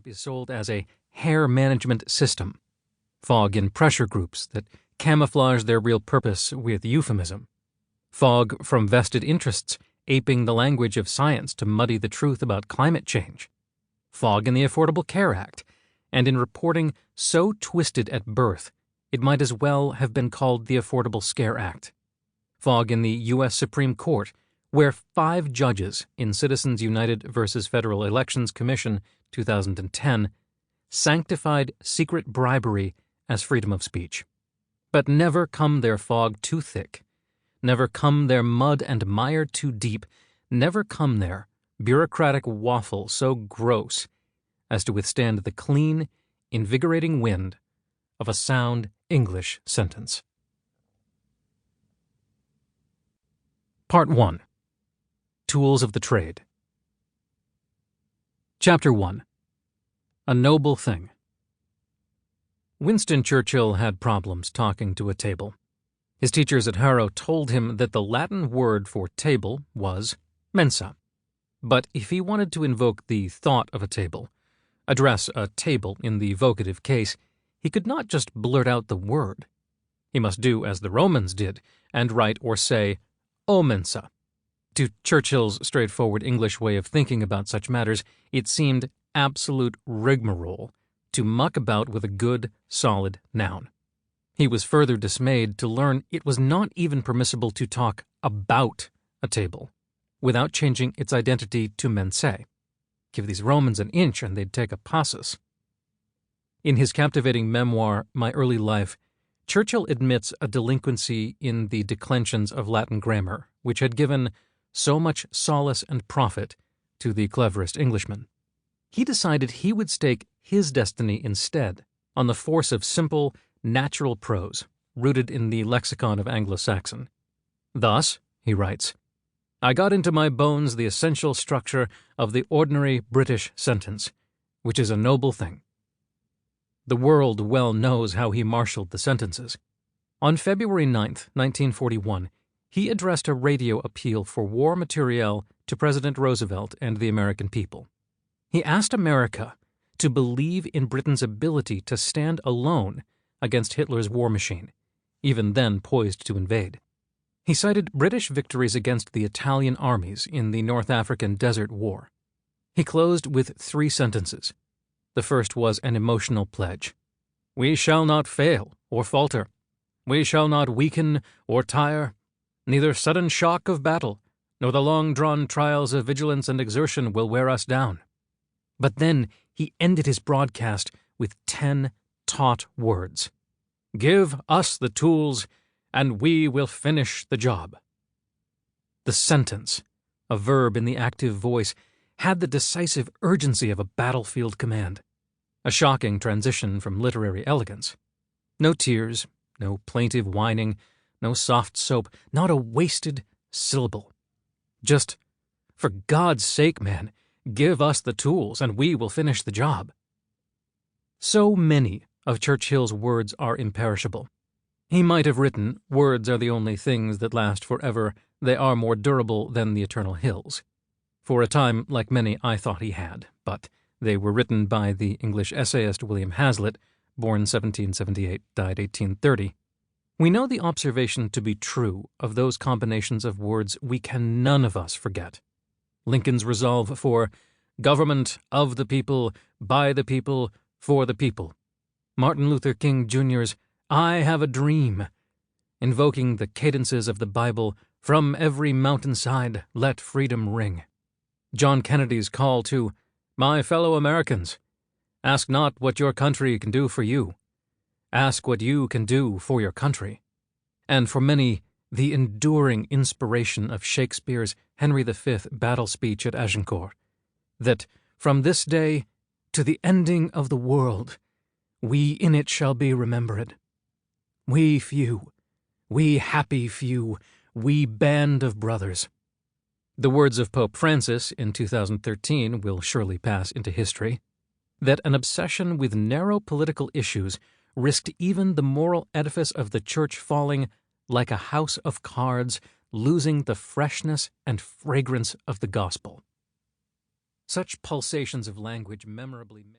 app is sold as a hair management system. Fog in pressure groups that camouflage their real purpose with euphemism. Fog from vested interests aping the language of science to muddy the truth about climate change. Fog in the Affordable Care Act, and in reporting so twisted at birth it might as well have been called the Affordable Scare Act. Fog in the U.S. Supreme Court, where 5 judges in Citizens United v. Federal Elections Commission 2010 sanctified secret bribery as freedom of speech. But never come their fog too thick, never come their mud and mire too deep, never come their bureaucratic waffle so gross as to withstand the clean, invigorating wind of a sound English sentence. Part 1. Tools of the Trade. Chapter 1. A Noble Thing. Winston Churchill had problems talking to a table. His teachers at Harrow told him that the Latin word for table was mensa. But if he wanted to invoke the thought of a table, address a table in the vocative case, he could not just blurt out the word. He must do as the Romans did, and write or say, O mensa. To Churchill's straightforward English way of thinking about such matters, it seemed absolute rigmarole to muck about with a good, solid noun. He was further dismayed to learn it was not even permissible to talk about a table without changing its identity to mensae. Give these Romans an inch and they'd take a passus. In his captivating memoir, My Early Life, Churchill admits a delinquency in the declensions of Latin grammar, which had given so much solace and profit to the cleverest Englishman. He decided he would stake his destiny instead on the force of simple, natural prose, rooted in the lexicon of Anglo-Saxon. Thus, he writes, I got into my bones the essential structure of the ordinary British sentence, which is a noble thing. The world well knows how he marshaled the sentences. On February 9, 1941, he addressed a radio appeal for war materiel to President Roosevelt and the American people. He asked America to believe in Britain's ability to stand alone against Hitler's war machine, even then poised to invade. He cited British victories against the Italian armies in the North African Desert War. He closed with 3 sentences. The first was an emotional pledge. We shall not fail or falter. We shall not weaken or tire. Neither sudden shock of battle, nor the long-drawn trials of vigilance and exertion will wear us down. But then he ended his broadcast with 10 taut words. Give us the tools, and we will finish the job. The sentence, a verb in the active voice, had the decisive urgency of a battlefield command. A shocking transition from literary elegance. No tears, no plaintive whining, no soft soap, not a wasted syllable. Just, for God's sake, man, give us the tools and we will finish the job. So many of Churchill's words are imperishable. He might have written, words are the only things that last forever, they are more durable than the eternal hills. For a time, like many, I thought he had, but they were written by the English essayist William Hazlitt, born 1778, died 1830. We know the observation to be true of those combinations of words we can none of us forget. Lincoln's resolve for government of the people, by the people, for the people. Martin Luther King Jr.'s I have a dream, invoking the cadences of the Bible, from every mountainside let freedom ring. John Kennedy's call to, my fellow Americans, ask not what your country can do for you. Ask what you can do for your country. And for many, the enduring inspiration of Shakespeare's Henry V battle speech at Agincourt, that from this day to the ending of the world, we in it shall be remembered. We few, we happy few, we band of brothers. The words of Pope Francis in 2013 will surely pass into history, that an obsession with narrow political issues risked even the moral edifice of the Church falling like a house of cards, losing the freshness and fragrance of the gospel. Such pulsations of language memorably